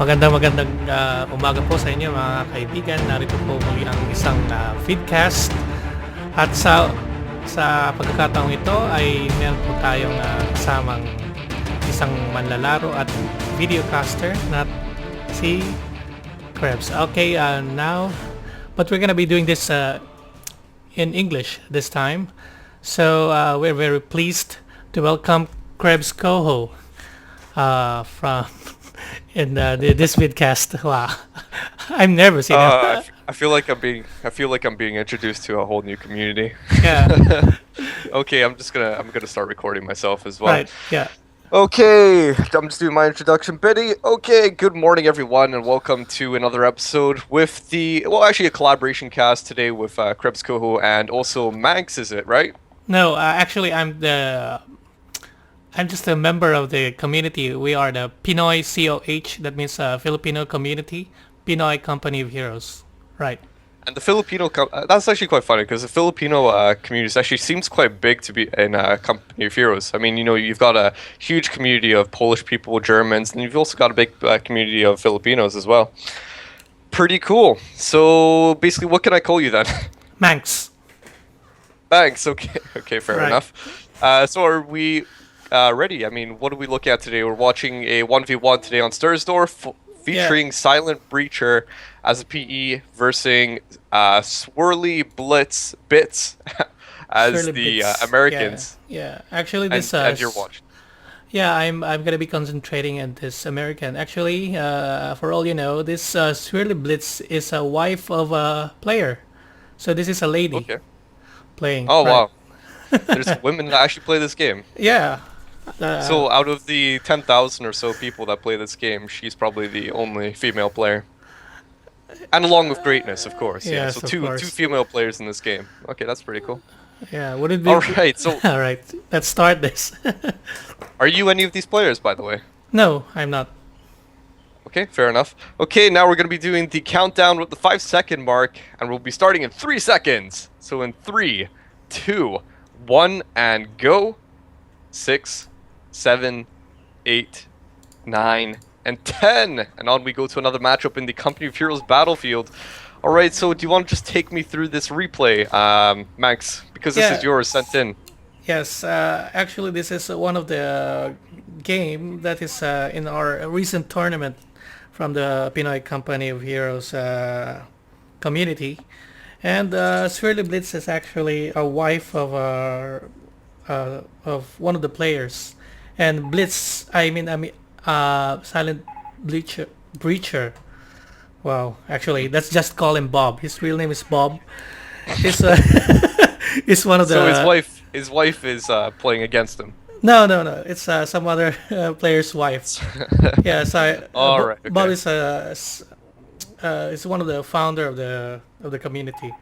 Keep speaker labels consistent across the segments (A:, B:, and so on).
A: Magandang umaga po sa inyo mga kaibigan. Narito po muli ang isang feedcast. At sa pagkakataong ito ay meron po tayong kasamang isang manlalaro at videocaster na si Krebs. Okay, now, but we're gonna be doing this in English this time. So we're very pleased to welcome Krebs Coho from in this vidcast. Wow, I'm nervous.
B: I feel like I'm being introduced to a whole new community.
A: Yeah.
B: Okay, I'm gonna start recording myself as well.
A: Right. Yeah.
B: Okay, I'm just doing my introduction, Betty. Okay, good morning, everyone, and welcome to another episode with actually a collaboration cast today with Krebs Coho and also Manx. Is it right?
A: No, actually, I'm just a member of the community. We are the Pinoy COH. That means Filipino community, Pinoy Company of Heroes. Right.
B: And the that's actually quite funny because the Filipino community actually seems quite big to be in Company of Heroes. I mean, you've got a huge community of Polish people, Germans, and you've also got a big community of Filipinos as well. Pretty cool. So basically, what can I call you then?
A: Manx.
B: Thanks. Okay, fair
A: Right.
B: enough. So are we ready? I mean, what are we looking at today? We're watching a 1v1 today on Sturzdorf featuring Silent Breacher as a PE versus Swirly Blitz Bits as
A: Surely
B: the
A: Bits.
B: Americans.
A: Yeah. Actually,
B: And,
A: this.
B: and you're watching.
A: Yeah, I'm gonna be concentrating on this American. Actually, for all you know, this Swirly Blitz is a wife of a player. So this is a lady
B: Okay.
A: playing.
B: Oh,
A: right.
B: wow. There's women that actually play this game.
A: Yeah.
B: So out of the 10,000 or so people that play this game, she's probably the only female player. And along with greatness, of course. Yeah.
A: Yes,
B: So
A: of
B: two
A: course.
B: female players in this game. Okay, that's pretty cool.
A: Yeah. Would it be?
B: All right. So
A: All right. Let's start this.
B: are you any of these players, by the way?
A: No, I'm not.
B: Okay, fair enough. Okay, now we're going to be doing the countdown with the 5-second mark, and we'll be starting in 3 seconds. So in 3, 2, 1, and go. 6, 7, 8, 9, and 10. And on we go to another matchup in the Company of Heroes battlefield. Alright, so do you want to just take me through this replay, Max? Because this is yours, sent in.
A: Yes. Actually, this is one of the game that is in our recent tournament from the Pinoy Company of Heroes community, and Swirly Blitz is actually a wife of one of the players, and Blitz. Silent Breacher. Wow, actually, let's just call him Bob. His real name is Bob. He's is one of the.
B: So his wife is playing against him.
A: No. It's some other player's wife. Yeah, so
B: Alright, okay.
A: Bob is one of the founder of the community,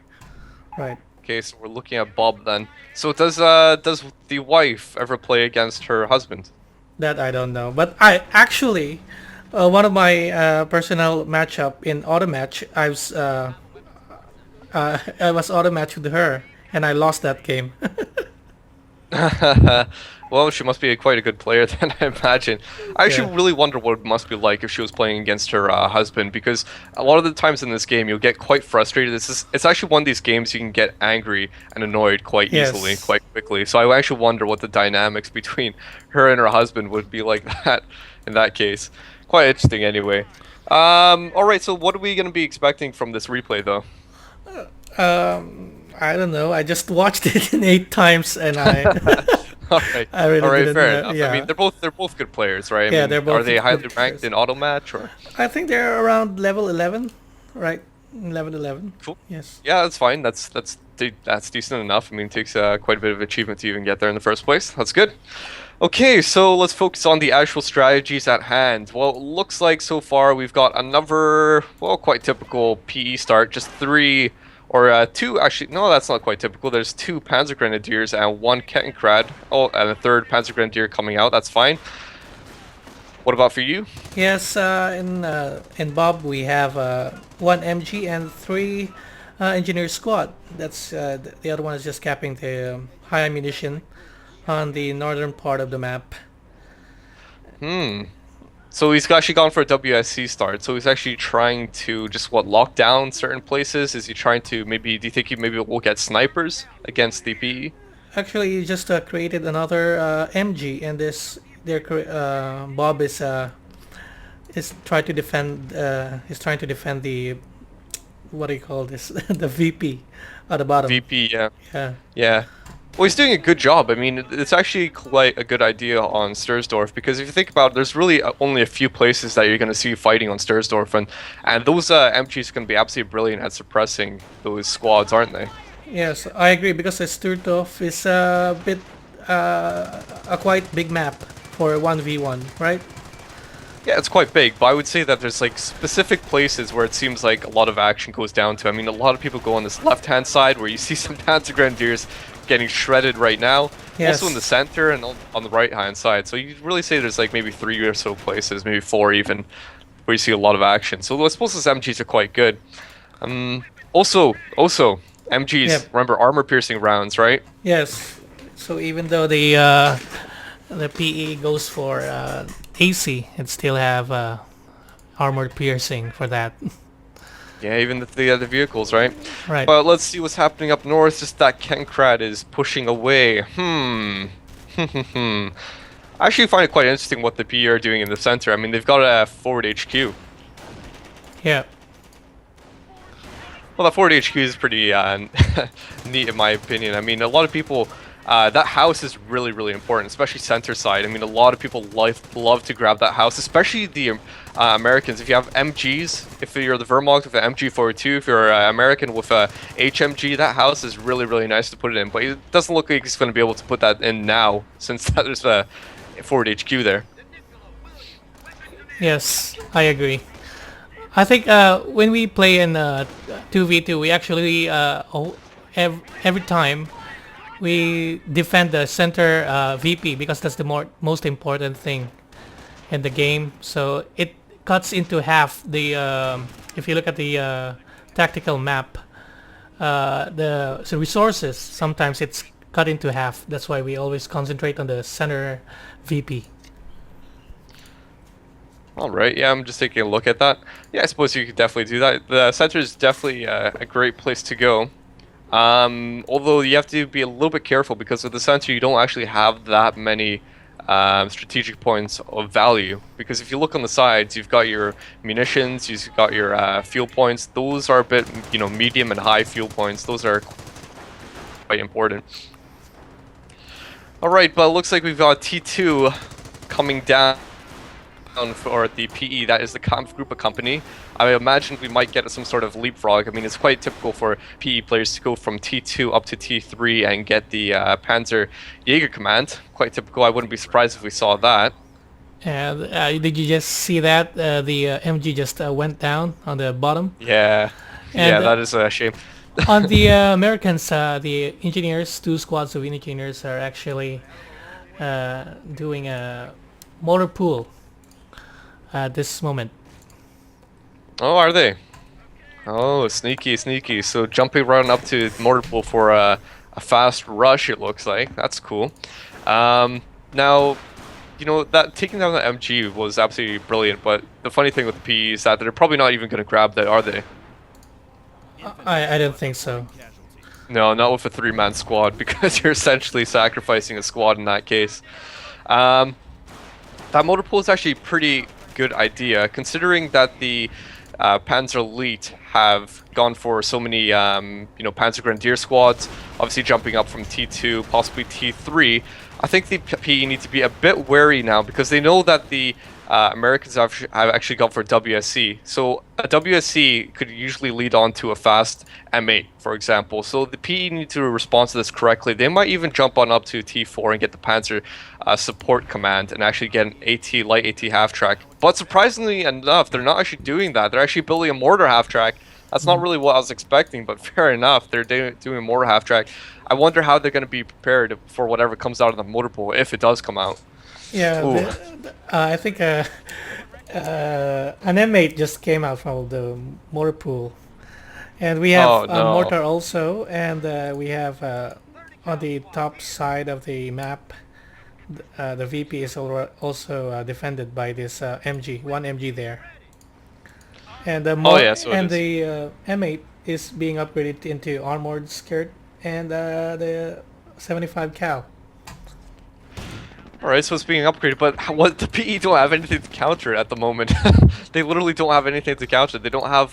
A: right?
B: Okay, so we're looking at Bob then. So does the wife ever play against her husband?
A: That I don't know, but I actually one of my personal matchup in auto match, I was auto match with her and I lost that game.
B: Well, she must be quite a good player then, I imagine. I actually
A: Yeah.
B: really wonder what it must be like if she was playing against her husband, because a lot of the times in this game you'll get quite frustrated. It's actually one of these games you can get angry and annoyed quite easily,
A: Yes.
B: quite quickly. So I actually wonder what the dynamics between her and her husband would be like that in that case. Quite interesting anyway. Alright, so what are we going to be expecting from this replay though?
A: I don't know. I just watched it in 8 times and
B: Alright,
A: I really
B: alright,
A: didn't
B: fair
A: know,
B: enough.
A: yeah.
B: I mean, they're both good players, right? I
A: Yeah,
B: mean,
A: they're both
B: are they
A: good
B: highly
A: players.
B: ranked in auto match or?
A: I think they're around level 11, right? 11.
B: Cool.
A: Yes.
B: Yeah, that's fine. That's decent enough. I mean, it takes quite a bit of achievement to even get there in the first place. That's good. Okay, so let's focus on the actual strategies at hand. Well, it looks like so far we've got another, well, quite typical PE start. Just 3 or 2, actually, no, that's not quite typical. There's 2 Panzer Grenadiers and 1 Kettenkrad. Oh, and a 3rd Panzer Grenadier coming out. That's fine. What about for you?
A: Yes. In Bob we have 1 MG and 3 engineer squad. That's the other one is just capping the high ammunition on the northern part of the map.
B: So he's actually gone for a WSC start. So he's actually trying to just lock down certain places. Is he trying to maybe? Do you think he maybe will get snipers against the PE?
A: Actually, he just created another MG, and Bob is trying to defend. He's trying to defend the, what do you call this? The VP at the bottom.
B: VP, yeah,
A: Yeah.
B: yeah. Well, he's doing a good job. I mean, it's actually quite a good idea on Sturzdorf because if you think about it, there's really only a few places that you're going to see fighting on Sturzdorf, and those MGs are going to be absolutely brilliant at suppressing those squads, aren't they?
A: Yes, I agree because the Sturzdorf is a bit a quite big map for 1v1, right?
B: Yeah, it's quite big, but I would say that there's like specific places where it seems like a lot of action goes down to. I mean, a lot of people go on this left-hand side where you see some Panzer Grenadiers getting shredded right now.
A: Yes.
B: Also in the center and on the right-hand side. So you really say there's like maybe 3 or so places, maybe 4 even, where you see a lot of action. So I suppose those MGs are quite good. Also, MGs,
A: Yep.
B: remember armor-piercing rounds, right?
A: Yes. So even though the PE goes for AC, it still have armor piercing for that.
B: Yeah, even the vehicles, right?
A: Right.
B: But let's see what's happening up north. Just that Kenkrad is pushing away. I actually find it quite interesting what the PE are doing in the center. I mean, they've got a forward HQ.
A: Yeah.
B: Well, that forward HQ is pretty neat in my opinion. I mean, a lot of people, that house is really, really important, especially center side. I mean, a lot of people love to grab that house, especially the Americans. If you have MGs, if you're the Wehrmacht with an MG42, if you're American with a HMG, that house is really, really nice to put it in. But it doesn't look like he's going to be able to put that in now, since there's a forward HQ there.
A: Yes, I agree. I think when we play in 2v2, we actually every time we defend the center VP because that's the most important thing in the game. So it cuts into half the if you look at the tactical map, the resources sometimes it's cut into half. That's why we always concentrate on the center VP.
B: Alright, yeah, I'm just taking a look at that. Yeah, I suppose you could definitely do that. The center is definitely a great place to go. Although you have to be a little bit careful because with the center you don't actually have that many strategic points of value. Because if you look on the sides, you've got your munitions, you've got your fuel points. Those are a bit, medium and high fuel points. Those are quite important. Alright, but it looks like we've got T2 coming down for the PE. That is the Kampfgruppe company. I imagine we might get some sort of leapfrog. I mean, it's quite typical for PE players to go from T2 up to T3 and get the Panzer Jaeger command. Quite typical. I wouldn't be surprised if we saw that.
A: And did you just see that the MG just went down on the bottom?
B: Yeah,
A: And,
B: yeah, that is a shame.
A: On the Americans, the engineers, 2 squads of engineers are actually doing a motor pool at this moment.
B: Oh, are they? Oh, sneaky, sneaky. So jumping right up to mortar pool for a fast rush, it looks like. That's cool. Now, that taking down the MG was absolutely brilliant, but the funny thing with the PE is that they're probably not even going to grab that, are they?
A: I don't think so.
B: No, not with a 3-man squad, because you're essentially sacrificing a squad in that case. That motor pool is actually a pretty good idea, considering that the Panzer Elite have gone for so many, Panzer Grenadier squads, obviously jumping up from T2, possibly T3. I think the PE need to be a bit wary now because they know that the Americans have actually gone for WSC. So a WSC could usually lead on to a fast M8, for example. So the PE need to respond to this correctly. They might even jump on up to T4 and get the Panzer support command and actually get an AT, light AT half-track. But surprisingly enough, they're not actually doing that. They're actually building a mortar half-track. That's not really what I was expecting, but fair enough. They're doing a mortar half-track. I wonder how they're going to be prepared for whatever comes out of the motor pool, if it does come out.
A: Yeah, I think an M8 just came out from the mortar pool, and we have a mortar also, and we have on the top side of the map the VP is also defended by this one MG there, and
B: Oh yeah, so it is.
A: the M8 is being upgraded into armored skirt and the 75 cal.
B: Alright, so it's being upgraded, but what the PE don't have anything to counter at the moment. They literally don't have anything to counter. They don't have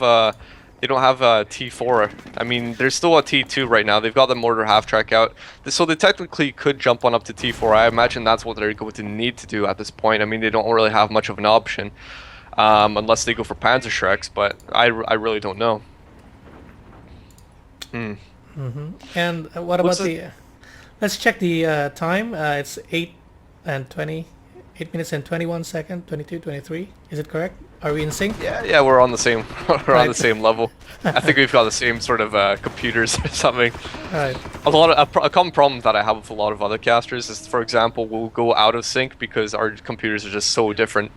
B: T4. I mean, there's still a T2 right now. They've got the mortar half track out, so they technically could jump on up to T4. I imagine that's what they're going to need to do at this point. I mean, they don't really have much of an option, unless they go for Panzerschrecks, but I really don't know.
A: And what about the? Let's check the time. It's 8 minutes and 21 seconds, 22, 23. Is it correct? Are we in sync?
B: Yeah, we're on the same we're on the same level. I think we've got the same sort of computers or something.
A: Right.
B: A common problem that I have with a lot of other casters is, for example, we'll go out of sync because our computers are just so different.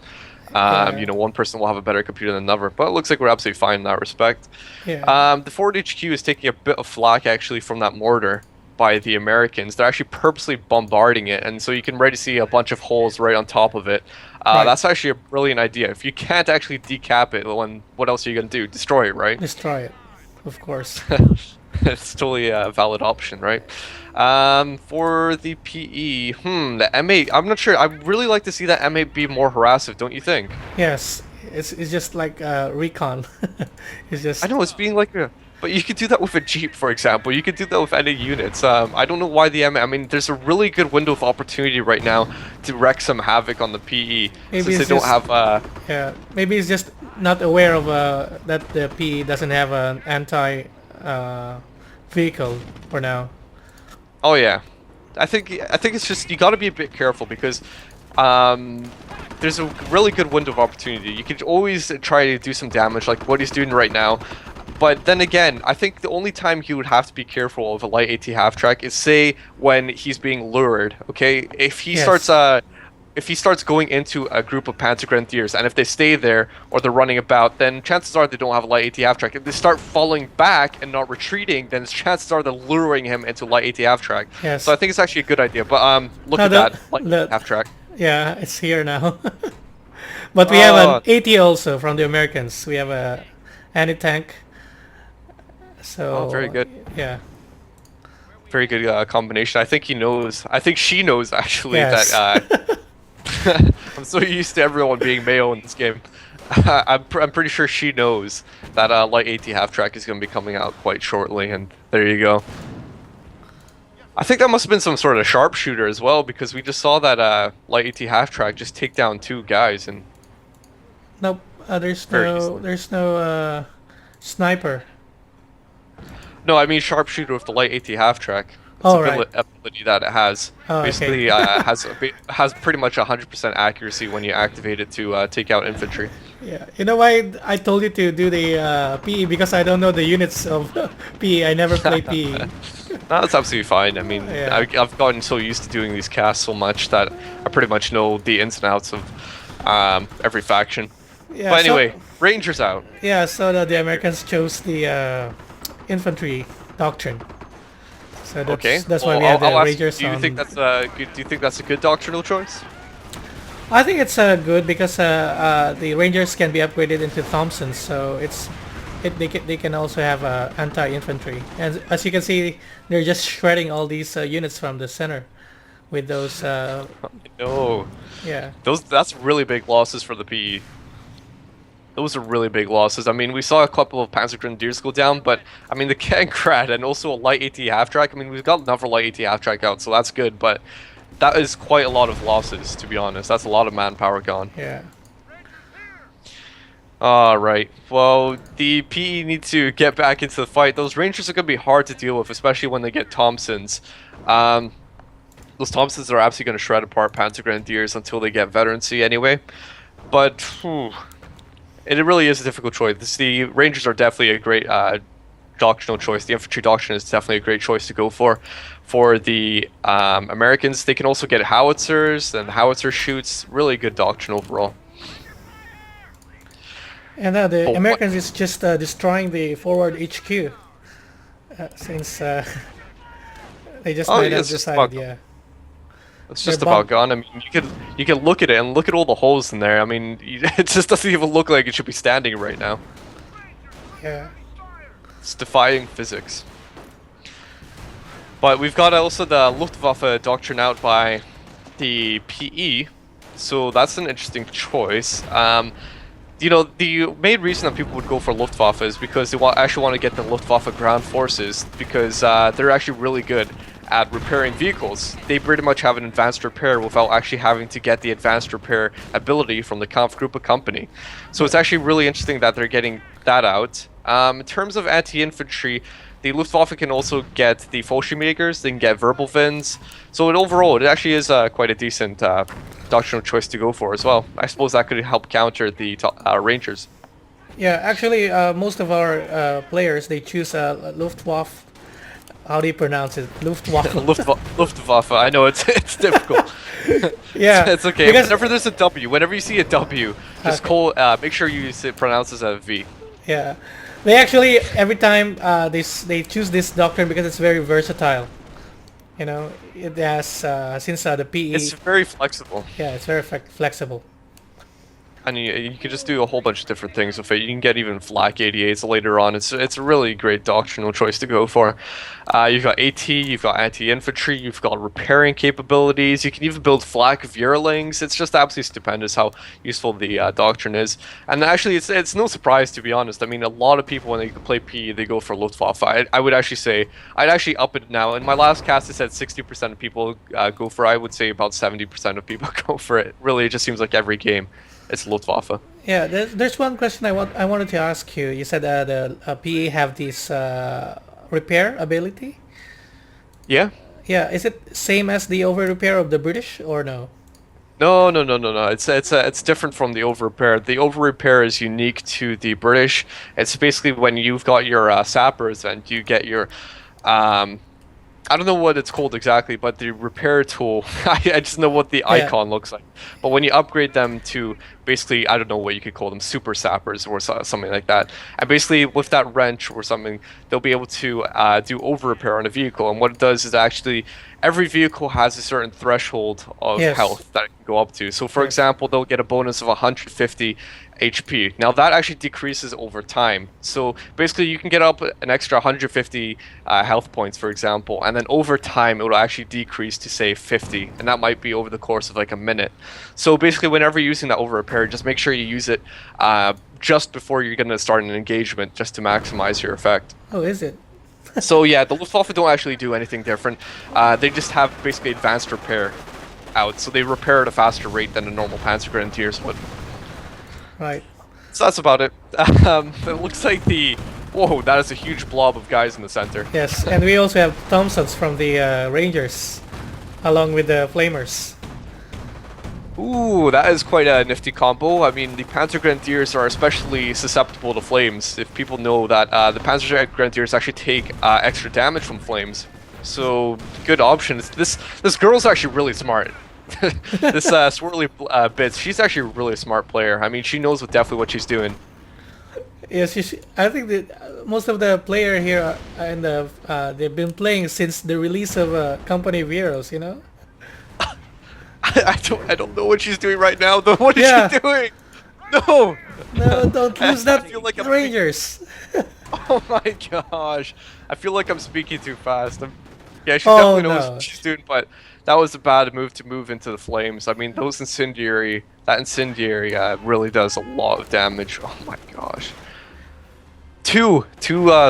B: You know, one person will have a better computer than another, but it looks like we're absolutely fine in that respect.
A: Yeah.
B: The forward HQ is taking a bit of flack actually from that mortar by the Americans. They're actually purposely bombarding it, and so you can already see a bunch of holes right on top of it.
A: Right.
B: That's actually a brilliant idea. If you can't actually decap it, then what else are you going to do? Destroy it, right?
A: Destroy it, of course.
B: It's totally a valid option, right? For the PE, the M8, I'm not sure. I'd really like to see that M8 be more harassive, don't you think?
A: Yes, it's just like recon. It's just.
B: I know, it's being like a... But you could do that with a Jeep, for example. You could do that with any units. I don't know why the M8... I mean, there's a really good window of opportunity right now to wreak some havoc on the PE.
A: Maybe
B: since they don't have...
A: Yeah, maybe it's just not aware of that the PE doesn't have an anti vehicle for now.
B: Oh yeah, I think it's just you got to be a bit careful because there's a really good window of opportunity. You could always try to do some damage like what he's doing right now. But then again, I think the only time he would have to be careful of a light AT half track is say when he's being lured. Okay, if he starts going into a group of Panzer Grenadiers, and if they stay there or they're running about, then chances are they don't have a light AT half track. If they start falling back and not retreating, then chances are they're luring him into light AT half track.
A: Yes.
B: So I think it's actually a good idea. But look at that light half track.
A: Yeah, it's here now. But we have an AT also from the Americans. We have a anti-tank. So.
B: Very good.
A: Yeah.
B: Very good combination. I think he knows. I think she knows actually
A: that.
B: I'm so used to everyone being male in this game. I'm pretty sure she knows that light AT half track is going to be coming out quite shortly, and there you go. I think that must have been some sort of sharpshooter as well, because we just saw that light AT half track just take down 2 guys, and
A: nope, there's no sniper.
B: No, I mean sharpshooter with the light AT half track. Ability that it has. Basically, has pretty much 100% accuracy when you activate it to take out infantry.
A: Yeah, you know why I told you to do the PE, because I don't know the units of PE. I never played PE.
B: No, that's absolutely fine. I mean,
A: yeah.
B: I've gotten so used to doing these casts so much that I pretty much know the ins and outs of every faction.
A: Yeah,
B: but anyway, Rangers out.
A: Yeah, so the Americans chose the infantry doctrine. So that's why we have the Rangers.
B: Do you think that's a good doctrinal choice?
A: I think it's good because the Rangers can be upgraded into Thompsons, so they can also have anti-infantry. And as you can see, they're just shredding all these units from the center with those.
B: No.
A: Yeah.
B: That's really big losses for the PE. Those are really big losses. I mean, we saw a couple of Panzer Grenadiers go down, but I mean, the Cancrad and also a light AT half track. I mean, we've got another light AT half track out, so that's good. But that is quite a lot of losses, to be honest. That's a lot of manpower gone.
A: Yeah.
B: Alright, well, the PE need to get back into the fight. Those Rangers are going to be hard to deal with, especially when they get Thompsons. Those Thompsons are absolutely going to shred apart Panzer Grenadiers until they get veterancy anyway. But, it really is a difficult choice. The Rangers are definitely a great doctrinal choice. The infantry doctrine is definitely a great choice to go for. For the Americans, they can also get howitzers, and howitzer shoots. Really good doctrine overall.
A: And the Americans is just destroying the forward HQ since they just might have decided, yeah.
B: It's
A: They're
B: just about
A: bump.
B: gone. I mean, you can look at it and look at all the holes in there. I mean, it just doesn't even look like it should be standing right now.
A: Yeah.
B: It's defying physics. But we've got also the Luftwaffe doctrine out by the PE, so that's an interesting choice. You know, the main reason that people would go for Luftwaffe is because they actually want to get the Luftwaffe ground forces, because they're actually really good at repairing vehicles. They pretty much have an advanced repair without actually having to get the advanced repair ability from the Kampfgruppe company. So it's actually really interesting that they're getting that out. In terms of anti-infantry, the Luftwaffe can also get the Fallschirmjägers, they can get Wirbelwinds. So overall, it actually is quite a decent doctrinal choice to go for as well. I suppose that could help counter the Rangers.
A: Yeah, actually, most of our players, they choose Luftwaffe. How do you pronounce it? Luftwaffe.
B: Luftwaffe, I know it's difficult.
A: Yeah,
B: It's okay.
A: because
B: Whenever there's a W, whenever you see a W, just
A: Okay.
B: make sure you pronounce it as a V.
A: yeah, they actually every time they choose this doctrine because it's very versatile. You know, it has since the
B: It's
A: PE.
B: very flexible.
A: Yeah, it's very flexible.
B: And you can just do a whole bunch of different things with it. You can get even flak 88s later on. It's a really great doctrinal choice to go for. You've got AT, you've got anti-infantry, you've got repairing capabilities. You can even build flak Veerlings. It's just absolutely stupendous how useful the doctrine is. And actually, it's no surprise, to be honest. I mean, a lot of people, when they play PE, they go for Luftwaffe. I would actually say, I'd actually up it now. In my last cast, I said 60% of people go for it. I would say about 70% of people go for it. Really, it just seems like every game. It's Luftwaffe.
A: Yeah, there's one question I wanted to ask you. You said the PE have this repair ability.
B: Yeah.
A: Yeah, is it same as the over repair of the British or no?
B: No. It's different from the over repair. The over repair is unique to the British. It's basically when you've got your sappers and you get your I don't know what it's called exactly, but the repair tool, I just know what the icon looks like. But when you upgrade them to basically, I don't know what you could call them, super sappers or something like that. And basically with that wrench or something, they'll be able to do over repair on a vehicle. And what it does is actually, every vehicle has a certain threshold of
A: Yes.
B: health that it can go up to. So for
A: Yes.
B: example, they'll get a bonus of 150 HP. Now that actually decreases over time. So basically you can get up an extra 150 health points, for example, and then over time it will actually decrease to say 50, and that might be over the course of like a minute. So basically whenever you're using that over repair, just make sure you use it just before you're going to start an engagement, just to maximize your effect.
A: Oh, is it?
B: So yeah, the Luftwaffe don't actually do anything different. They just have basically advanced repair out, so they repair at a faster rate than the normal Panzer Grenadiers would.
A: Right.
B: So that's about it. It looks like the... Whoa, that is a huge blob of guys in the center.
A: Yes, and we also have Thompsons from the Rangers, along with the Flamers.
B: Ooh, that is quite a nifty combo. I mean, the Panzer Grenadiers are especially susceptible to flames. If people know that the Panzer Grenadiers actually take extra damage from flames. So, good option. This girl's actually really smart. This swirly bits, she's actually a really smart player. I mean, she knows definitely what she's doing.
A: Yes, I think that most of the player here and they've been playing since the release of Company of Heroes. You know.
B: I don't know what she's doing right now though. What is
A: Yeah.
B: she doing? No!
A: No, don't lose that.
B: I feel like I'm
A: Rangers.
B: Oh my gosh. I feel like I'm speaking too fast. Yeah, she
A: Oh,
B: definitely knows
A: no.
B: what she's doing, but that was a bad move to move into the flames. I mean, that incendiary really does a lot of damage. Oh my gosh. Two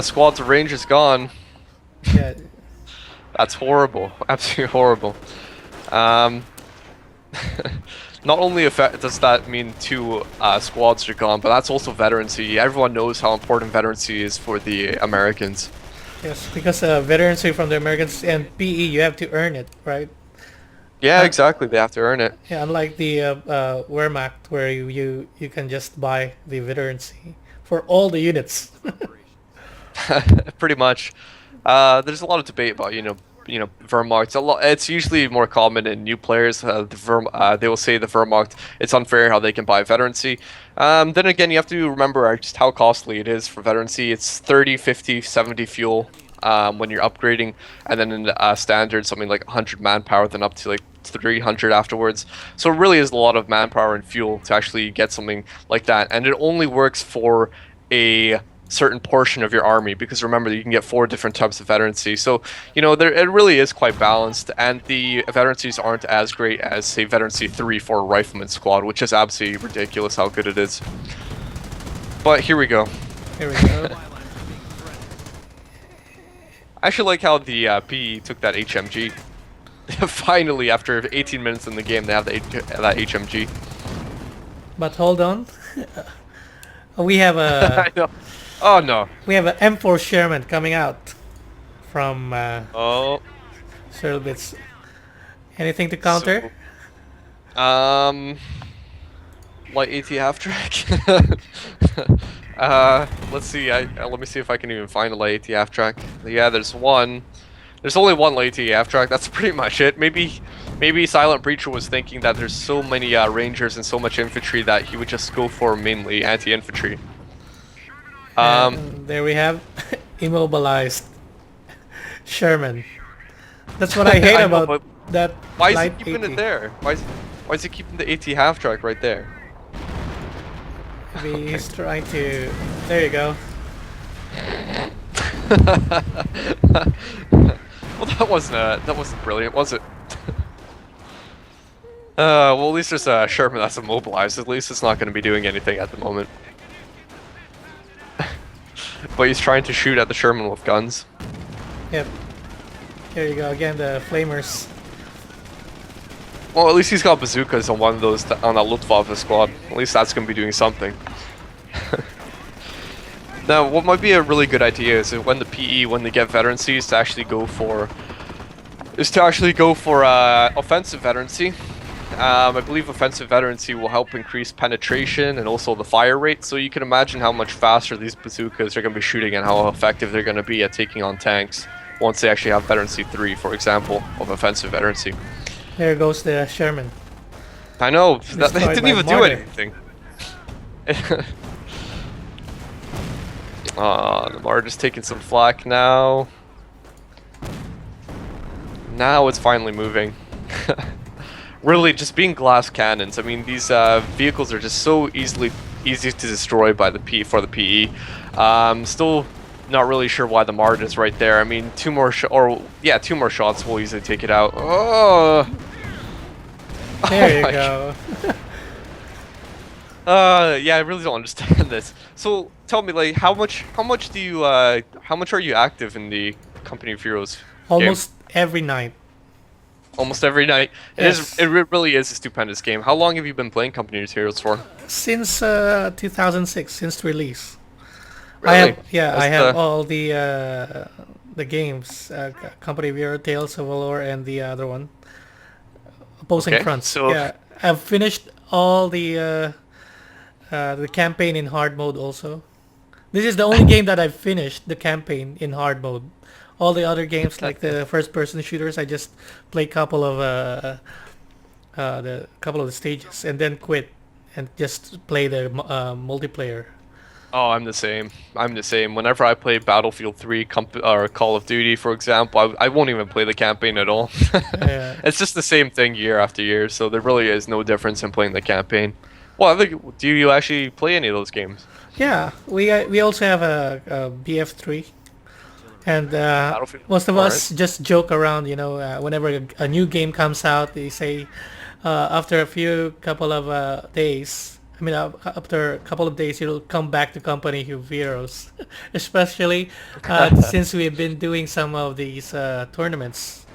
B: squads of Rangers gone.
A: Yeah.
B: That's horrible. Absolutely horrible. Not only does that mean two squads are gone, but that's also veterancy. Everyone knows how important veterancy is for the Americans.
A: Yes, because veterancy from the Americans and PE, you have to earn it, right?
B: Yeah, exactly. They have to earn it.
A: Yeah, unlike the Wehrmacht, where you can just buy the veterancy for all the units.
B: Pretty much. There's a lot of debate about Wehrmacht. It's usually more common in new players. They will say the Wehrmacht, it's unfair how they can buy veterancy. Then again, you have to remember just how costly it is for veterancy. It's 30, 50, 70 fuel when you're upgrading, and then in standard something like 100 manpower, then up to like 300 afterwards. So it really is a lot of manpower and fuel to actually get something like that, and it only works for a certain portion of your army, because remember, you can get 4 different types of veterancy. So it really is quite balanced, and the veterancies aren't as great as, say, veterancy 3 for a rifleman squad, which is absolutely ridiculous how good it is. But here we go.
A: Here we go.
B: I actually like how the PE took that HMG. Finally, after 18 minutes in the game, they have that HMG.
A: But hold on. We have a
B: I know. Oh no.
A: we have an M4 Sherman coming out from
B: Oh.
A: Sturzdorf. Anything to counter?
B: Light AT half track. Let's see. Let me see if I can even find a light AT half track. Yeah, there's one. There's only one light AT half track. That's pretty much it. Maybe Silent Breacher was thinking that there's so many rangers and so much infantry that he would just go for mainly anti-infantry.
A: And there we have immobilized Sherman. That's what I hate
B: I know,
A: about
B: but
A: that.
B: why is he
A: light
B: keeping
A: 80.
B: it there? Why is he keeping the AT half track right there?
A: Maybe he's trying to. There you go.
B: Well, that wasn't brilliant, was it? Well, at least there's a Sherman that's immobilized. At least it's not going to be doing anything at the moment. But he's trying to shoot at the Sherman with guns.
A: Yep. Here you go again. The flamers.
B: Well, at least he's got bazookas on one of those on that Luftwaffe squad. At least that's going to be doing something. Now, what might be a really good idea is when the PE, when they get veterancies, to actually go for offensive veterancy. I believe offensive veterancy will help increase penetration and also the fire rate. So you can imagine how much faster these bazookas are going to be shooting and how effective they're going to be at taking on tanks once they actually have veterancy 3, for example, of offensive veterancy.
A: There goes the Sherman.
B: I know, that, they
A: Destroyed
B: didn't
A: by
B: even do
A: mortar.
B: anything. The Martyrs taking some flak now. Now it's finally moving. Really, just being glass cannons. I mean, these vehicles are just so easy to destroy by the PE. Still not really sure why the Martyr is right there. I mean, 2 more shots will easily take it out. Oh.
A: There you
B: my
A: go.
B: Yeah, I really don't understand this. So tell me, like, how much are you active in the Company of Heroes
A: Almost every night.
B: Almost every night.
A: Yes.
B: It really is a stupendous game. How long have you been playing Company of Heroes for?
A: Since 2006, since release.
B: Really?
A: I have all the games, Company of Hero, Tales of Valor, and the other one, Opposing
B: Okay,
A: Fronts.
B: so-
A: Yeah, I've finished all the campaign in hard mode also. This is the only game that I've finished the campaign in hard mode. All the other games, like the first-person shooters, I just play couple of the stages and then quit and just play the multiplayer.
B: Oh, I'm the same. Whenever I play Battlefield 3 or Call of Duty, for example, I won't even play the campaign at all.
A: Yeah.
B: It's just the same thing year after year, so there really is no difference in playing the campaign. Well, I think, do you actually play any of those games?
A: Yeah, we also have a BF3, and
B: Battlefield.
A: most of us
B: Alright.
A: just joke around. Whenever a new game comes out, they say after a couple of days. I mean, after a couple of days, you'll come back to Company of Heroes, especially since we've been doing some of these tournaments,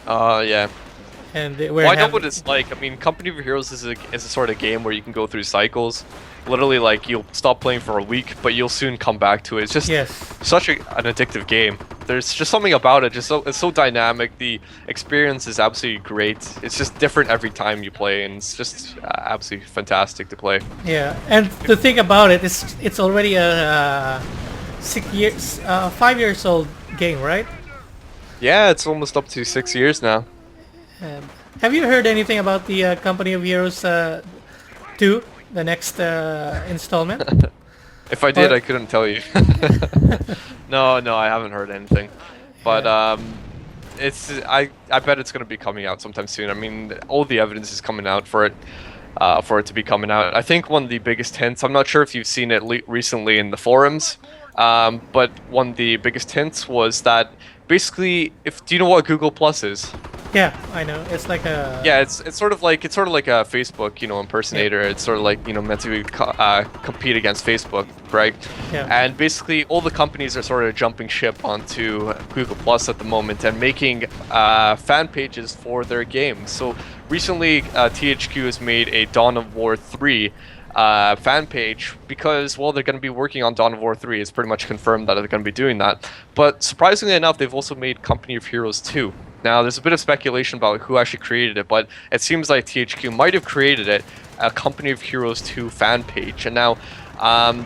B: Yeah.
A: and
B: Well, I know what it's like. I mean, Company of Heroes is a sort of game where you can go through cycles. Literally, like, you'll stop playing for a week, but you'll soon come back to it. It's just
A: Yes.
B: such an addictive game. There's just something about it. It's so dynamic. The experience is absolutely great. It's just different every time you play, and it's just absolutely fantastic to play.
A: Yeah, and the thing about it is, it's already a 5 years old game, right?
B: Yeah, it's almost up to 6 years now.
A: Have you heard anything about the Company of Heroes 2, the next installment?
B: If I did,
A: Or-
B: I couldn't tell you. No, I haven't heard anything. But I bet it's gonna be coming out sometime soon. I mean, all the evidence is coming out for it to be coming out. I think one of the biggest hints. I'm not sure if you've seen it recently in the forums, but one of the biggest hints was that basically, do you know what Google Plus is?
A: Yeah, I know. It's like a
B: Yeah, it's sort of like a Facebook, impersonator. It's sort of like meant to compete against Facebook, right?
A: Yeah.
B: And basically, all the companies are sort of jumping ship onto Google Plus at the moment and making fan pages for their games. So recently, THQ has made a Dawn of War 3 fan page because, well, they're going to be working on Dawn of War 3. It's pretty much confirmed that they're going to be doing that. But surprisingly enough, they've also made Company of Heroes 2. Now, there's a bit of speculation about who actually created it, but it seems like THQ might have created it, a Company of Heroes 2 fan page. And now,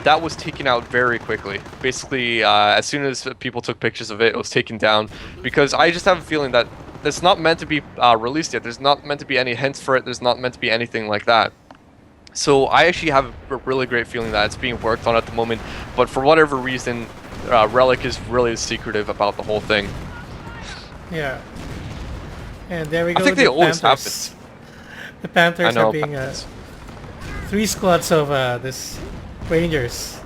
B: that was taken out very quickly. Basically, as soon as people took pictures of it, it was taken down because I just have a feeling that it's not meant to be released yet. There's not meant to be any hints for it. There's not meant to be anything like that. So I actually have a really great feeling that it's being worked on at the moment, but for whatever reason, Relic is really secretive about the whole thing.
A: Yeah. And there we go.
B: I think they always have
A: Panthers.
B: it.
A: The Panthers
B: I know,
A: are being 3 squads of this Rangers.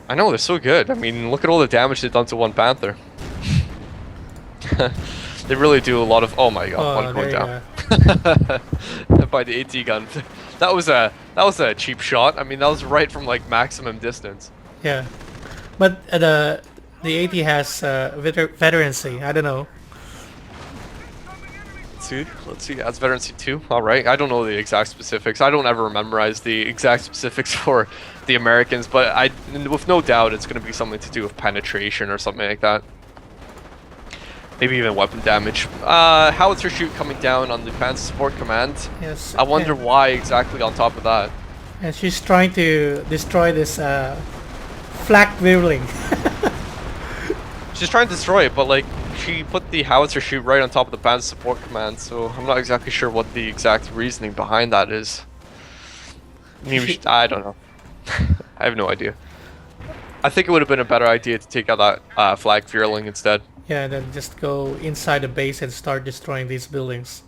B: I know, they're so good. I mean, look at all the damage they've done to one Panther. They really do a lot of. Oh my god, one going down by the AT gun. That was a cheap shot. I mean, that was right from like maximum distance.
A: Yeah, but the AT has veterancy. I don't know.
B: Let's see. That's veterancy 2. All right. I don't know the exact specifics. I don't ever memorize the exact specifics for the Americans, but with no doubt, it's going to be something to do with penetration or something like that. Maybe even weapon damage. Howitzer shoot coming down on the Panzer Support Command.
A: Yes.
B: I wonder why exactly on top of that.
A: And she's trying to destroy this flak whirling.
B: She's trying to destroy it, but like she put the howitzer shoot right on top of the Panzer Support Command, so I'm not exactly sure what the exact reasoning behind that is. Maybe I don't know. I have no idea. I think it would have been a better idea to take out that flag Fureling instead.
A: Yeah, and then just go inside the base and start destroying these buildings.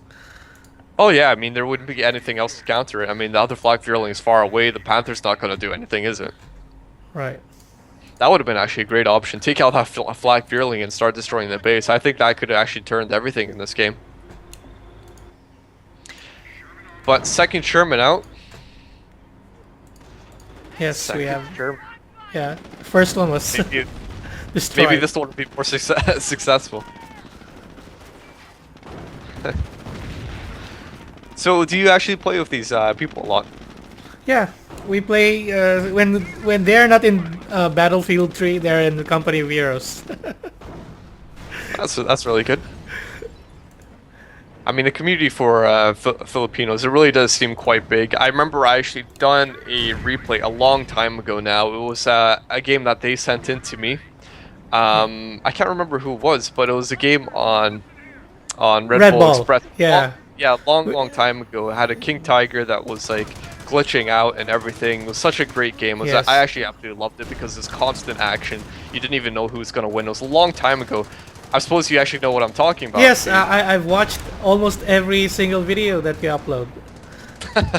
B: Oh yeah, I mean there wouldn't be anything else to counter it. I mean the other flag Fureling is far away. The Panther's not going to do anything, is it?
A: Right.
B: That would have been actually a great option. Take out that flag Fureling and start destroying the base. I think that could have actually turned everything in this game. But second Sherman out.
A: Yes,
B: Second
A: we have.
B: Sherman.
A: Yeah, first one was destroyed.
B: Maybe this one will be more successful. So, do you actually play with these people a lot?
A: Yeah, we play when they're not in Battlefield 3, they're in the Company of Heroes.
B: That's really good. I mean, the community for Filipinos, it really does seem quite big. I remember I actually done a replay a long time ago now. It was a game that they sent in to me. I can't remember who it was, but it was a game on Red Bull Express.
A: Yeah.
B: Long time ago. It had a King Tiger that was like glitching out and everything. It was such a great game.
A: Yes.
B: I actually absolutely loved it because there's constant action. You didn't even know who was going to win. It was a long time ago. I suppose you actually know what I'm talking about.
A: Yes, I've watched almost every single video that you upload.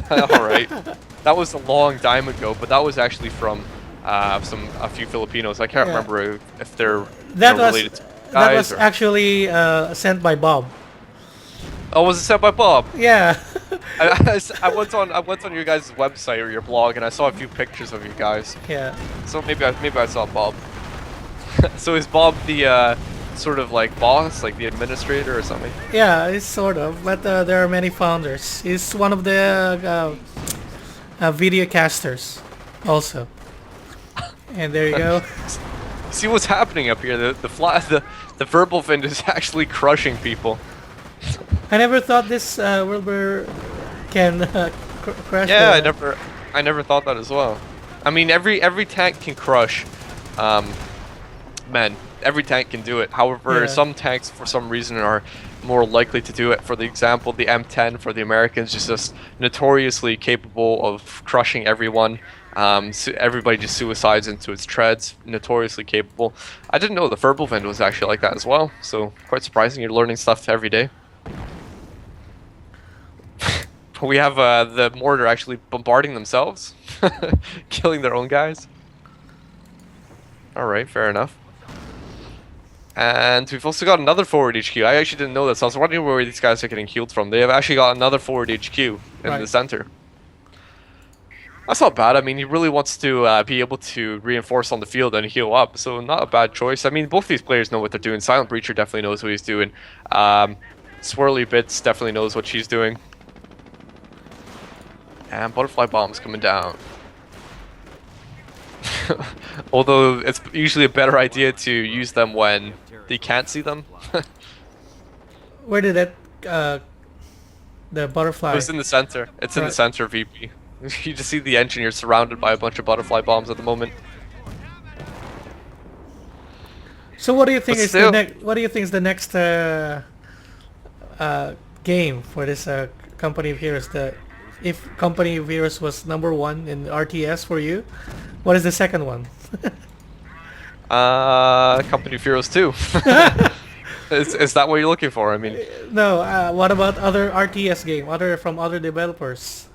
B: Alright. That was a long time ago, but that was actually from a few Filipinos. I can't remember if they're related to guys.
A: That was actually sent by Bob.
B: Oh, was it sent by Bob?
A: Yeah.
B: I went on your guys' website or your blog and I saw a few pictures of you guys.
A: Yeah.
B: So maybe I saw Bob. So is Bob the sort of like boss, like the administrator or something?
A: Yeah, it's sort of, but there are many founders. He's one of the video casters also. And there you go.
B: See what's happening up here. The verbal fin is actually crushing people.
A: I never thought this Wilbur can crash.
B: Yeah, I never thought that as well. I mean, every tank can crush men. Every tank can do it. However, some tanks, for some reason, are more likely to do it. For the example, the M10 for the Americans is just notoriously capable of crushing everyone. So everybody just suicides into its treads, notoriously capable. I didn't know the Furbelwind was actually like that as well, so quite surprising. You're learning stuff every day. We have the mortar actually bombarding themselves, killing their own guys. Alright, fair enough. And we've also got another forward HQ. I actually didn't know this. I was wondering where these guys are getting healed from. They have actually got another forward HQ in the center. That's not bad. I mean, he really wants to be able to reinforce on the field and heal up, so not a bad choice. I mean, both these players know what they're doing. Silent Breacher definitely knows what he's doing. Swirly Bits definitely knows what she's doing. And Butterfly Bomb's coming down. Although it's usually a better idea to use them when they can't see them.
A: Where did that the butterfly?
B: It's in the center. It's in the center, VP. You just see the engineer surrounded by a bunch of butterfly bombs at the moment.
A: So what do you think is the next? What do you think is the next game for this Company of Heroes? If Company of Heroes was #1 in RTS for you, what is the second one?
B: Company of Heroes 2. Is that what you're looking for? I mean,
A: no. What about other RTS game, from other developers?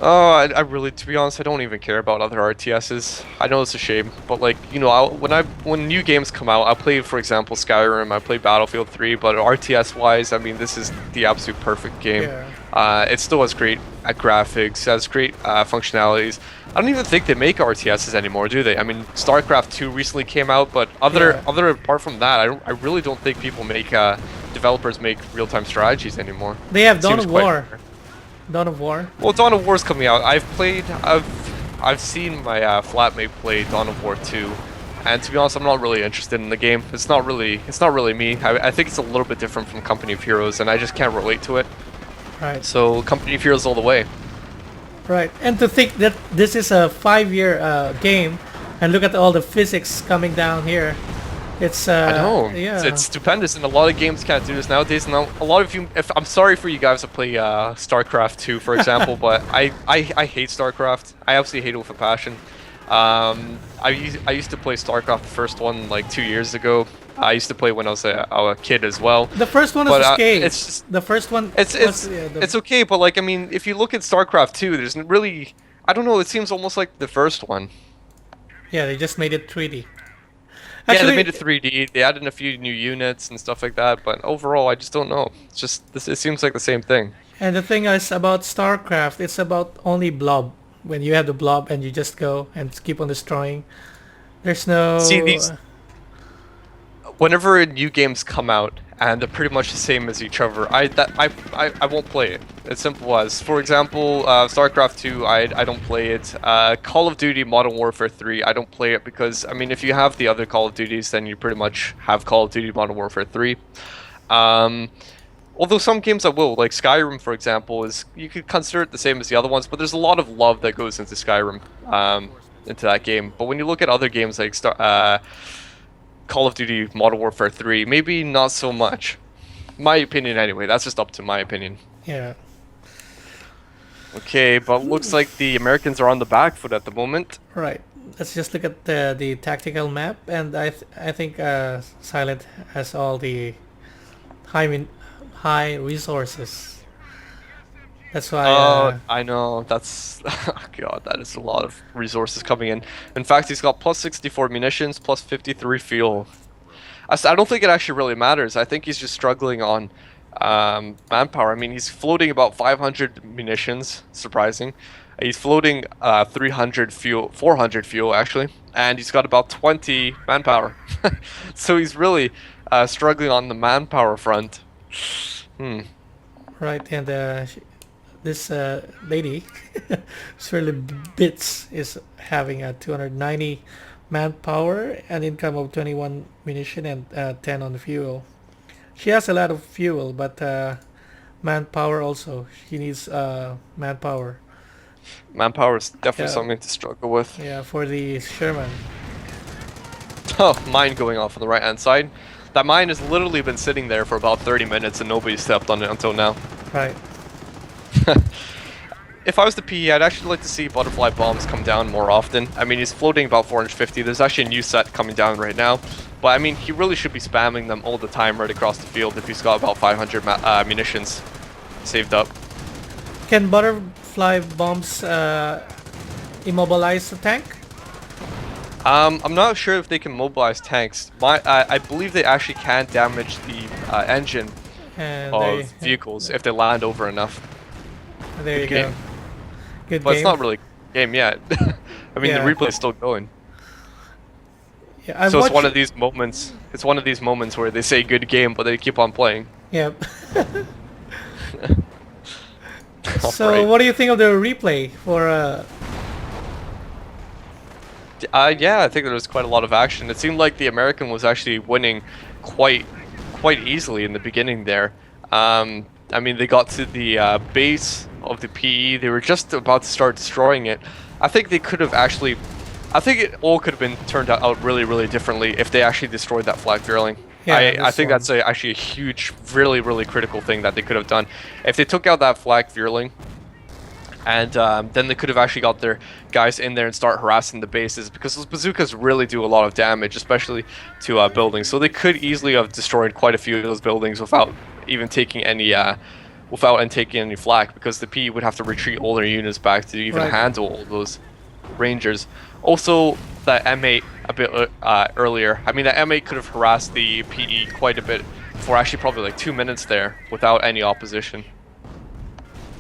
B: Oh, I really, to be honest, I don't even care about other RTSs. I know it's a shame, but like, you know, when new games come out, I play, for example, Skyrim, I play Battlefield 3, but RTS-wise, I mean, this is the absolute perfect game. Yeah. It still has great graphics, has great functionalities. I don't even think they make RTSs anymore, do they? I mean, StarCraft 2 recently came out, but apart from that, I really don't think people make developers make real-time strategies anymore.
A: They have Dawn of War. Dawn of War.
B: Well, Dawn of War's coming out. I've seen my flatmate play Dawn of War 2, and to be honest, I'm not really interested in the game. It's not really me. I think it's a little bit different from Company of Heroes, and I just can't relate to it.
A: Right.
B: So Company of Heroes all the way.
A: Right, and to think that this is a 5-year game, and look at all the physics coming down here. It's
B: I know.
A: Yeah.
B: It's stupendous, and a lot of games can't do this nowadays. Now, a lot of you, I'm sorry for you guys to play StarCraft 2, for example, but I hate StarCraft. I absolutely hate it with a passion. I used to play StarCraft, the first one, like 2 years ago. I used to play when I was a kid as well.
A: The first one is okay.
B: It's just,
A: the first one.
B: It's okay, but like, I mean, if you look at StarCraft 2, there's really, I don't know. It seems almost like the first one.
A: Yeah, they just made it 3D.
B: Actually, yeah, they made it 3D. They added a few new units and stuff like that, but overall, I just don't know. It's just it seems like the same thing.
A: And the thing is about StarCraft, it's about only blob. When you have the blob and you just go and keep on destroying, there's no.
B: See these. Whenever new games come out and they're pretty much the same as each other, I won't play it. It's simple as, for example, StarCraft 2, I don't play it. Call of Duty Modern Warfare 3, I don't play it because, I mean, if you have the other Call of Duties, then you pretty much have Call of Duty Modern Warfare 3. Although some games I will, like Skyrim, for example, you could consider it the same as the other ones, but there's a lot of love that goes into Skyrim, into that game. But when you look at other games like Call of Duty Modern Warfare 3, maybe not so much. My opinion anyway, that's just up to my opinion.
A: Yeah.
B: Okay, but looks like the Americans are on the back foot at the moment.
A: Right. Let's just look at the tactical map, and I think Silent has all the high resources. That's why.
B: I know. That's oh god. That is a lot of resources coming in. In fact, he's got plus 64 munitions, plus 53 fuel. I don't think it actually really matters. I think he's just struggling on manpower. I mean, he's floating about 500 munitions. Surprising. He's floating 300 fuel, 400 fuel actually, and he's got about 20 manpower. So he's really struggling on the manpower front.
A: Right, and this lady, Swirly Bits, is having a 290 manpower, an income of 21 munition, and 10 on fuel. She has a lot of fuel, but manpower also. She needs manpower.
B: Manpower is definitely something to struggle with.
A: Yeah, for the Sherman.
B: Oh, mine going off on the right-hand side. That mine has literally been sitting there for about 30 minutes and nobody stepped on it until now.
A: Right.
B: if I was the PE, I'd actually like to see butterfly bombs come down more often. I mean, he's floating about 450. There's actually a new set coming down right now. But I mean, he really should be spamming them all the time right across the field if he's got about 500 munitions saved up.
A: Can butterfly bombs immobilize the tank?
B: I'm not sure if they can mobilize tanks. I believe they actually can damage the engine of vehicles if they land over enough.
A: There you go. Good
B: but
A: game.
B: It's not really a game yet. I mean,
A: Yeah.
B: the replay is still going.
A: Yeah,
B: So it's one of these moments. It's one of these moments where they say good game, but they keep on playing.
A: Yep. So
B: Alright.
A: what do you think of the replay for?
B: Yeah, I think there was quite a lot of action. It seemed like the American was actually winning quite easily in the beginning there. I mean, they got to the base of the PE. They were just about to start destroying it. I think they could have actually... I think it all could have been turned out really differently if they actually destroyed that flak drilling.
A: Yeah,
B: I think that's actually a huge, really critical thing that they could have done. If they took out that flak drilling, and then they could have actually got their guys in there and start harassing the bases, because those bazookas really do a lot of damage, especially to buildings. So they could easily have destroyed quite a few of those buildings without even taking any flak, because the PE would have to retreat all their units back to even handle all those rangers. Also, that M8 a bit earlier. I mean, that M8 could have harassed the PE quite a bit for actually probably like 2 minutes there without any opposition.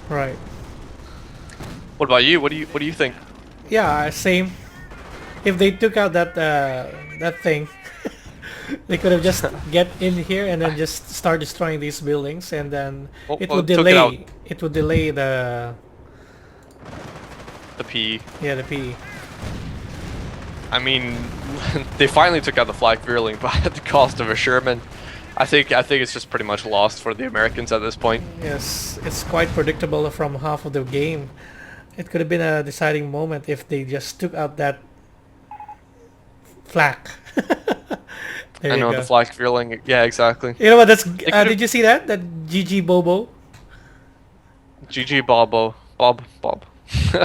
A: Right.
B: What about you? What do you think?
A: Yeah, same. If they took out that that thing, they could have just get in here and then just start destroying these buildings, and then it would delay. It would delay the
B: PE.
A: Yeah, the PE.
B: I mean, they finally took out the flak drilling, but at the cost of a Sherman. I think it's just pretty much lost for the Americans at this point.
A: Yes, it's quite predictable from half of the game. It could have been a deciding moment if they just took out that flak. There
B: I know, the flak drilling. Yeah, exactly.
A: You know what? That's did you see that? That GG Bobo.
B: GG Bobo. Bob.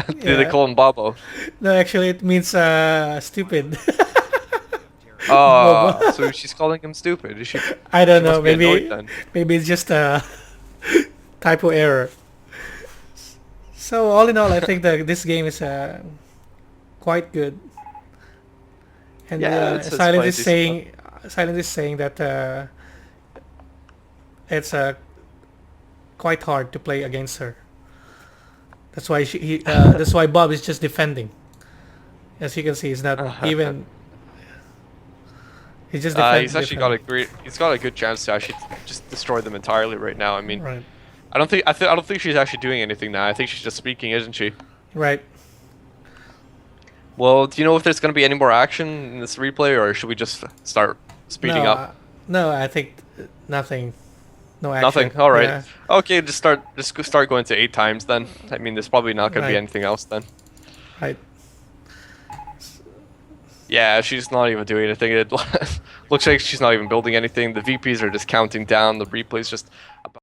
B: Did they call him Bobo?
A: No, actually, it means stupid.
B: Oh, so she's calling him stupid. Is she?
A: I don't know.
B: Must be annoyed then.
A: Maybe it's just a typo error. So all in all, I think that this game is quite good. And
B: it's
A: Silent
B: quite
A: is saying that it's quite hard to play against her. That's why that's why Bob is just defending. As you can see, he's not even. He's just defending.
B: He's actually got a great. He's got a good chance to actually just destroy them entirely right now. I mean,
A: right.
B: I don't think she's actually doing anything now. I think she's just speaking, isn't she?
A: Right.
B: Well, do you know if there's going to be any more action in this replay, or should we just start speeding up?
A: No, I think nothing. No action.
B: Nothing. All right.
A: Yeah.
B: Okay, just start going to 8 times then. I mean, there's probably not going to be anything else then.
A: Right.
B: Yeah, she's not even doing anything. It looks like she's not even building anything. The VPs are just counting down. The replay's just about